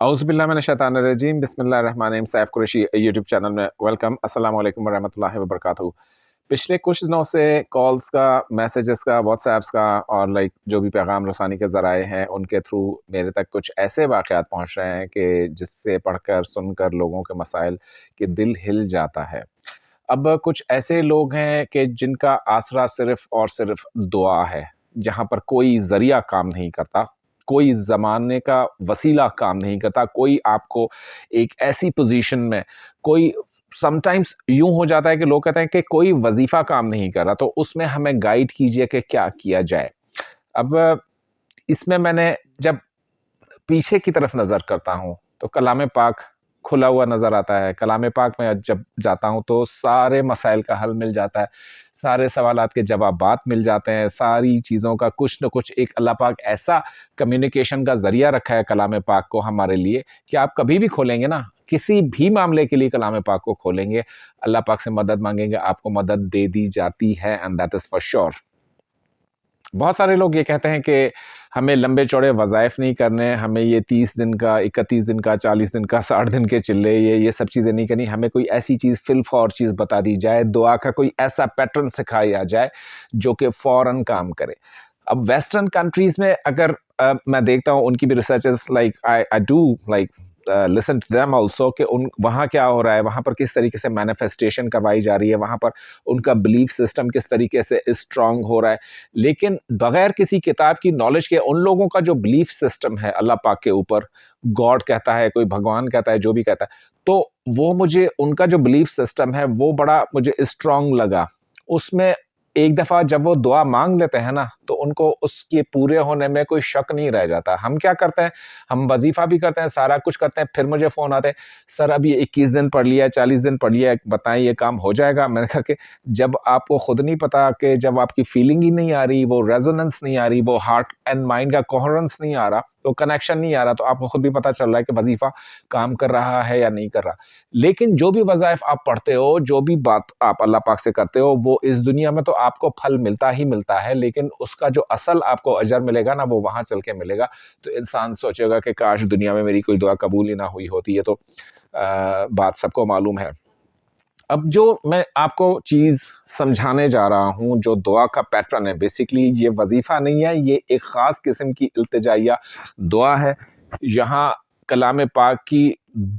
औज़ुबिल्लाहिमिनश्शैतानिर्रजीम बिस्मिल्लाहिर्रहमानिर्रहीम। Saif Qureshi YouTube channel में welcome. अस्सलाम वालेकुम वरहमतुल्लाहि वबरकातुहू। पिछले कुछ दिनों से कॉल्स का, मैसेजेस का, व्हाट्सएप्स का और जो भी पैगाम रसानी के ज़राए हैं उनके थ्रू मेरे तक कुछ ऐसे वाक़यात पहुँच रहे हैं कि जिससे पढ़कर सुनकर लोगों के मसाइल के दिल हिल जाता है। अब कुछ ऐसे लोग हैं कि जिनका आसरा सिर्फ़ और सिर्फ़ दुआ है, जहाँ पर कोई ज़रिया काम नहीं करता, कोई ज़माने का वसीला काम नहीं करता, कोई आपको एक ऐसी पोज़ीशन में कोई समटाइम्स यूँ हो जाता है कि लोग कहते हैं कि कोई वज़ीफ़ा काम नहीं कर रहा, तो उसमें हमें गाइड कीजिए कि क्या किया जाए। अब इसमें मैंने जब पीछे की तरफ नज़र करता हूँ, तो कलाम पाक खुला हुआ नज़र आता है। कलाम पाक में जब जाता हूँ, तो सारे मसाइल का हल मिल जाता है, सारे सवालात के जवाबात मिल जाते हैं, सारी चीज़ों का कुछ न कुछ एक अल्लाह पाक ऐसा कम्युनिकेशन का ज़रिया रखा है कलाम पाक को हमारे लिए कि आप कभी भी खोलेंगे ना, किसी भी मामले के लिए कलाम पाक को खोलेंगे, अल्लाह पाक से मदद माँगेंगे, आपको मदद दे दी जाती है and that is for sure. बहुत सारे लोग ये कहते हैं कि हमें लंबे चौड़े वज़ाइफ नहीं करने, हमें ये 30 दिन का, 31 दिन का, 40 दिन का, 60 दिन के चिल्ले, ये सब चीज़ें नहीं करनी। हमें कोई ऐसी चीज़ फिल फॉर चीज़ बता दी जाए, दुआ का कोई ऐसा पैटर्न सिखाया जाए जो कि फ़ौरन काम करे। अब वेस्टर्न कंट्रीज़ में अगर मैं देखता हूँ उनकी भी researches I do listen to them also कि उन वहाँ क्या हो रहा है, वहाँ पर किस तरीके से मैनिफेस्टेशन करवाई जा रही है, वहाँ पर उनका बिलीफ सिस्टम किस तरीके से स्ट्रांग हो रहा है। लेकिन बगैर किसी किताब की नॉलेज के उन लोगों का जो बिलीफ सिस्टम है अल्लाह पाक के ऊपर, गॉड कहता है, कोई भगवान कहता है, जो भी कहता है, तो वो मुझे उनका जो बिलीफ सिस्टम है वो बड़ा मुझे स्ट्रांग लगा। उसमें एक दफ़ा जब वो दुआ माँग लेते हैं ना, तो उनको उसके पूरे होने में कोई शक नहीं रह जाता। हम क्या करते हैं, हम वज़ीफ़ा भी करते हैं, सारा कुछ करते हैं, फिर मुझे फ़ोन आते हैं, "सर अब ये 21 दिन पढ़ लिया है, 40 दिन पढ़ लिया है, बताएँ ये काम हो जाएगा?" मैंने कहा कि जब आपको खुद नहीं पता, कि जब आपकी फीलिंग ही नहीं आ रही, वो रेजोनेंस नहीं आ रही, वो हार्ट एंड माइंड का कोहेरेंस नहीं आ रहा, तो कनेक्शन नहीं आ रहा, तो आपको खुद भी पता चल रहा है कि वज़ीफ़ा काम कर रहा है या नहीं कर रहा। लेकिन जो भी वज़ाइफ आप पढ़ते हो, जो भी बात आप अल्लाह पाक से करते हो, वो इस दुनिया में तो आपको फल मिलता ही मिलता है, लेकिन उसका जो असल आपको अजर मिलेगा ना, वो वहाँ चल के मिलेगा। तो इंसान सोचेगा कि काश दुनिया में मेरी कोई दुआ कबूल ही ना हुई होती। ये तो बात सबको मालूम है। अब जो मैं आपको चीज़ समझाने जा रहा हूँ, जो दुआ का पैटर्न है, बेसिकली ये वज़ीफ़ा नहीं है, ये एक ख़ास किस्म की इल्तिजाइया दुआ है। यहाँ कलाम पाक की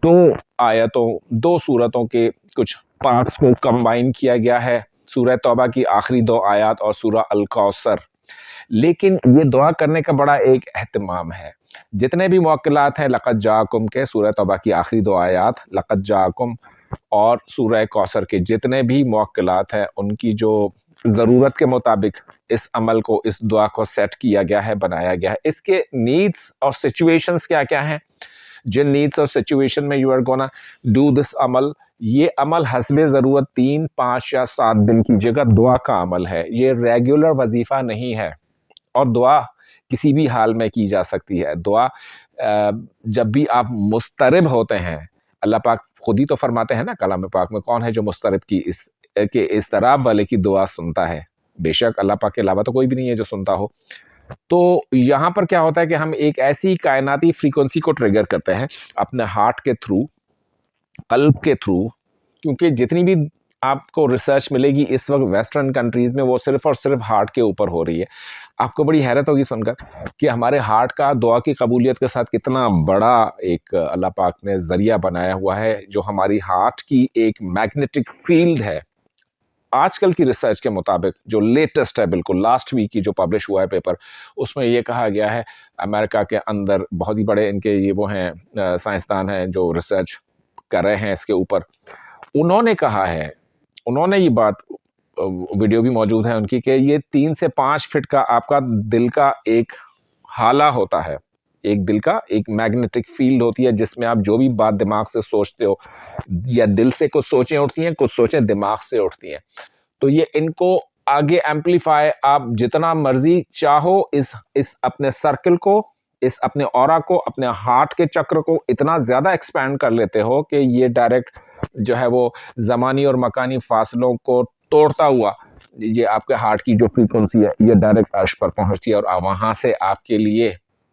2 आयतों, 2 सूरतों के कुछ पार्ट्स को कंबाइन किया गया है, सूरह तौबा की आखिरी 2 आयत और सूरह अल कौसर। लेकिन ये दुआ करने का बड़ा एक एहतमाम है। जितने भी मुवक्किलात हैं लक़द जाअकुम के, सूरह तौबा की आखिरी 2 आयत लक़द जाअकुम और सूरह कौसर के जितने भी मुवक्किलात हैं, उनकी जो ज़रूरत के मुताबिक इस अमल को, इस दुआ को सेट किया गया है, बनाया गया है। इसके नीड्स और सिचुएशंस क्या-क्या हैं? जिन नीड्स और सिचुएशन में you are gonna do this अमल, ये अमल हस्बे ज़रूरत 3, 5 या 7 दिन कीजिएगा। दुआ का अमल है, ये रेगुलर वज़ीफ़ा नहीं है। और दुआ किसी भी हाल में की जा सकती है। दुआ जब भी आप मुस्तरिब होते हैं, अल्लाह पाक खुद ही तो फरमाते हैं ना कलाम पाक में, कौन है जो मुस्तरिब की के इज़्तिराब वाले की दुआ सुनता है? बेशक अल्लाह पाक के अलावा तो कोई भी नहीं है जो सुनता हो। तो यहाँ पर क्या होता है कि हम एक ऐसी कायनाती फ्रीक्वेंसी को ट्रिगर करते हैं अपने हार्ट के थ्रू, कल्ब के थ्रू, क्योंकि जितनी भी आपको रिसर्च मिलेगी इस वक्त वेस्टर्न कंट्रीज़ में, वो सिर्फ़ और सिर्फ हार्ट के ऊपर हो रही है। आपको बड़ी हैरत होगी सुनकर कि हमारे हार्ट का दुआ की कबूलियत के साथ कितना बड़ा एक अल्लाह पाक ने ज़रिया बनाया हुआ है, जो हमारी हार्ट की एक मैग्नेटिक फील्ड है। आजकल की रिसर्च के मुताबिक जो लेटेस्ट है, बिल्कुल लास्ट वीक की जो पब्लिश हुआ है पेपर, उसमें ये कहा गया है, अमेरिका के अंदर बहुत ही बड़े इनके ये वो हैं साइंसदान हैं जो रिसर्च कर रहे हैं इसके ऊपर। उन्होंने कहा है, उन्होंने ये बात, वीडियो भी मौजूद है उनकी, कि ये 3 से 5 फीट का आपका दिल का एक हाला होता है। एक दिल का एक मैग्नेटिक फील्ड होती है, जिसमें आप जो भी बात दिमाग से सोचते हो, या दिल से कुछ सोचें उठती हैं, कुछ सोचें दिमाग से उठती हैं। तो ये इनको आगे एम्पलीफाई आप जितना मर्जी चाहो, इस अपने सर्कल को, इस अपने ऑरा को, अपने हार्ट के चक्र को इतना ज़्यादा एक्सपैंड कर लेते हो कि ये डायरेक्ट जो है वो ज़मानी और मकानी फासलों को तोड़ता हुआ, ये आपके हार्ट की जो फ्रीक्वेंसी है, ये डायरेक्ट अर्श पर पहुंचती है और वहां से आपके लिए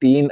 3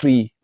3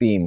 3.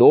2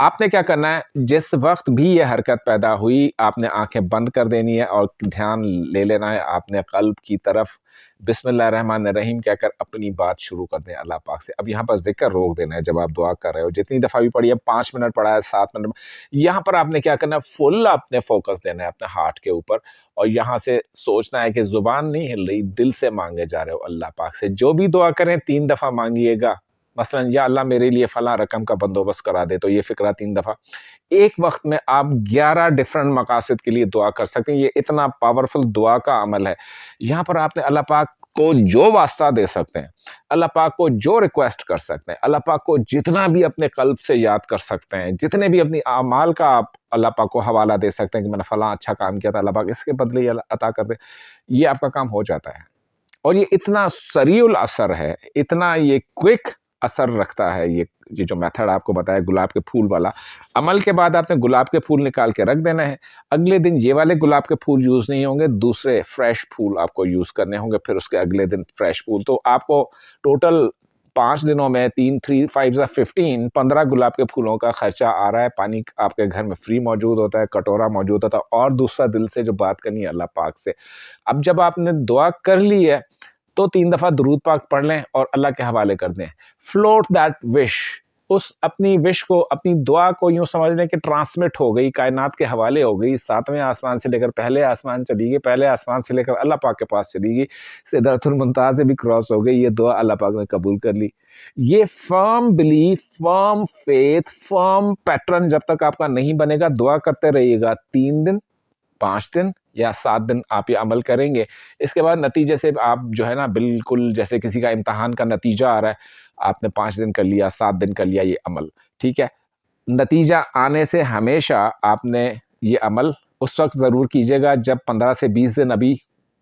आपने क्या करना है, जिस वक्त भी ये हरकत पैदा हुई आपने आंखें बंद कर देनी है और ध्यान ले लेना है आपने कल्ब की तरफ, बिस्मिल्लाहिर्रहमानिर्रहीम कहकर अपनी बात शुरू कर दें अल्लाह पाक से। अब यहाँ पर जिक्र रोक देना है जब आप दुआ कर रहे हो, जितनी दफ़ा भी पढ़ी है, 5 मिनट पढ़ा है, 7 मिनट, यहाँ पर आपने क्या करना है, फुल आपने फोकस देना है अपने हार्ट के ऊपर और यहाँ से सोचना है कि जुबान नहीं हिल रही, दिल से मांगे जा रहे हो अल्लाह पाक से। जो भी दुआ करें 3 दफ़ा मांगिएगा, मसलन या अल्लाह मेरे लिए फला रकम का बंदोबस्त करा दे, तो ये फिक्रा 3 दफ़ा। एक वक्त में आप 11 डिफरेंट मकासद के लिए दुआ कर सकते हैं। ये इतना पावरफुल दुआ का अमल है। यहाँ पर आपने अल्लाह पाक को जो वास्ता दे सकते हैं, अल्लाह पाक को जो रिक्वेस्ट कर सकते हैं, अल्लाह पाक को जितना भी अपने कल्ब से याद कर सकते हैं, जितने भी अपनी आमाल का आप अल्लाह पाक को हवाला दे सकते हैं कि मैंने फला अच्छा काम किया था, अल्लाह पाक इसके बदले ये अता कर दे, ये आपका काम हो जाता है। और ये इतना सरीउल असर है, इतना ये क्विक असर रखता है ये जो मेथड आपको बताया गुलाब के फूल वाला। अमल के बाद आपने गुलाब के फूल निकाल के रख देना है। अगले दिन ये वाले गुलाब के फूल यूज़ नहीं होंगे, दूसरे फ्रेश फूल आपको यूज़ करने होंगे, फिर उसके अगले दिन फ्रेश फूल। तो आपको टोटल 5 दिनों में 3, 3, 5 या 15, 15 गुलाब के फूलों का खर्चा आ रहा है। पानी आपके घर में फ्री मौजूद होता है, कटोरा मौजूद होता है और दूसरा दिल से जो बात करनी है अल्लाह पाक से। अब जब आपने दुआ कर ली है तो 3 दफ़ा दुरूद पाक पढ़ लें और अल्लाह के हवाले कर दें। फ्लोट दैट विश, उस अपनी विश को, अपनी दुआ को यूँ समझ लें कि ट्रांसमिट हो गई, कायनात के हवाले हो गई, 7वें आसमान से लेकर पहले आसमान चली गई, पहले आसमान से लेकर अल्लाह पाक के पास चली गई, सिदरतुल मुंतहा से भी क्रॉस हो गई, ये दुआ अल्लाह पाक ने कबूल कर ली। ये firm belief, firm faith, firm pattern जब तक आपका नहीं बनेगा, दुआ करते रहिएगा। 3 दिन, 5 दिन या 7 दिन आप ये अमल करेंगे, इसके बाद नतीजे से आप जो है ना, बिल्कुल जैसे किसी का इम्तहान का नतीजा आ रहा है, आपने 5 दिन कर लिया, 7 दिन कर लिया ये अमल, ठीक है। नतीजा आने से हमेशा आपने ये अमल उस वक्त ज़रूर कीजिएगा जब 15 से 20 दिन अभी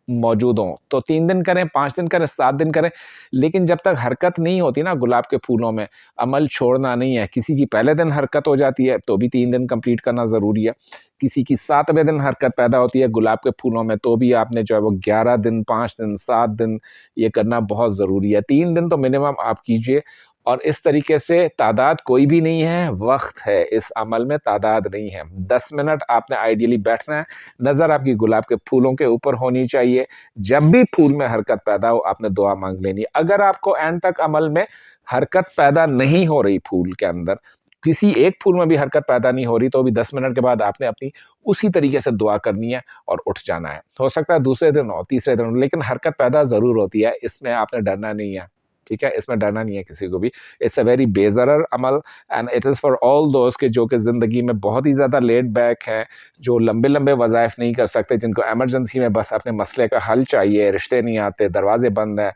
मौजूद हों। तो 3 दिन करें, 5 दिन करें, 7 दिन करें, लेकिन जब तक हरकत नहीं होती ना गुलाब के फूलों में, अमल छोड़ना नहीं है। किसी की पहले दिन हरकत हो जाती है तो भी 3 दिन कंप्लीट करना ज़रूरी है। किसी की 7वें दिन हरकत पैदा होती है गुलाब के फूलों में, तो भी आपने जो है वो 11 दिन, 5 दिन, 7 दिन ये करना बहुत ज़रूरी है। 3 दिन तो मिनिमम आप कीजिए और इस तरीके से तादाद कोई भी नहीं है, वक्त है, इस अमल में तादाद नहीं है। 10 मिनट आपने आइडियली बैठना है, नज़र आपकी गुलाब के फूलों के ऊपर होनी चाहिए। जब भी फूल में हरकत पैदा हो आपने दुआ मांग लेनी। अगर आपको एंड तक अमल में हरकत पैदा नहीं हो रही, फूल के अंदर किसी एक फूल में भी हरकत पैदा नहीं हो रही, तो भी 10 मिनट के बाद आपने अपनी उसी तरीके से दुआ करनी है और उठ जाना है। हो सकता है दूसरे दिन हो, तीसरे दिन हो, लेकिन हरकत पैदा ज़रूर होती है, इसमें आपने डरना नहीं है, ठीक है, इसमें डरना नहीं है किसी को भी। इट्स अ वेरी बेज़रर अमल and it is for all those के जो कि ज़िंदगी में बहुत ही ज़्यादा लेट बैक है, जो लंबे लंबे वज़ाइफ नहीं कर सकते, जिनको एमरजेंसी में बस अपने मसले का हल चाहिए, रिश्ते नहीं आते, दरवाजे बंद हैं,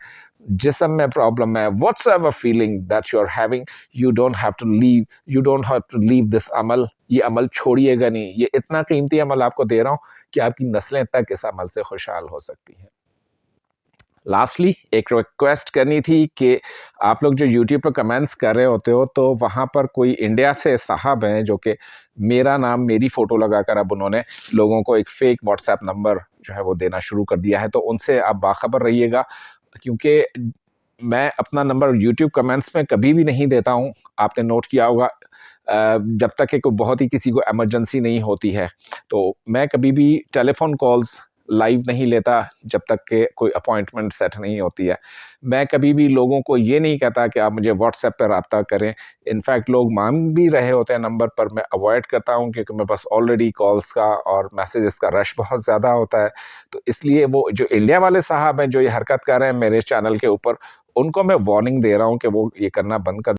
जिस्म में प्रॉब्लम है, whatsoever feeling that you are having, you don't have to leave this अमल। ये अमल छोड़िएगा नहीं। ये इतना कीमती अमल आपको दे रहा हूँ कि आपकी नस्लें तक इस अमल से खुशहाल हो सकती हैं। लास्टली एक रिक्वेस्ट करनी थी कि आप लोग जो यूट्यूब पर कमेंट्स कर रहे होते हो, तो वहाँ पर कोई इंडिया से साहब हैं जो कि मेरा नाम, मेरी फ़ोटो लगाकर अब उन्होंने लोगों को एक फ़ेक व्हाट्सएप नंबर जो है वो देना शुरू कर दिया है, तो उनसे आप बाखबर रहिएगा, क्योंकि मैं अपना नंबर यूट्यूब कमेंट्स में कभी भी नहीं देता हूँ। आपने नोट किया होगा, जब तक कि कोई बहुत ही किसी को इमरजेंसी नहीं होती है, तो मैं कभी भी टेलीफ़ोन कॉल्स लाइव नहीं लेता जब तक कि कोई अपॉइंटमेंट सेट नहीं होती है। मैं कभी भी लोगों को ये नहीं कहता कि आप मुझे व्हाट्सएप पर राब्ता करें। इनफैक्ट लोग मांग भी रहे होते हैं नंबर, पर मैं अवॉइड करता हूँ क्योंकि मेरे पास ऑलरेडी कॉल्स का और मैसेजेस का रश बहुत ज़्यादा होता है। तो इसलिए वो जो इंडिया वाले साहब हैं जो ये हरकत कर रहे हैं मेरे चैनल के ऊपर, उनको मैं वार्निंग दे रहा हूँ कि वो ये करना बंद कर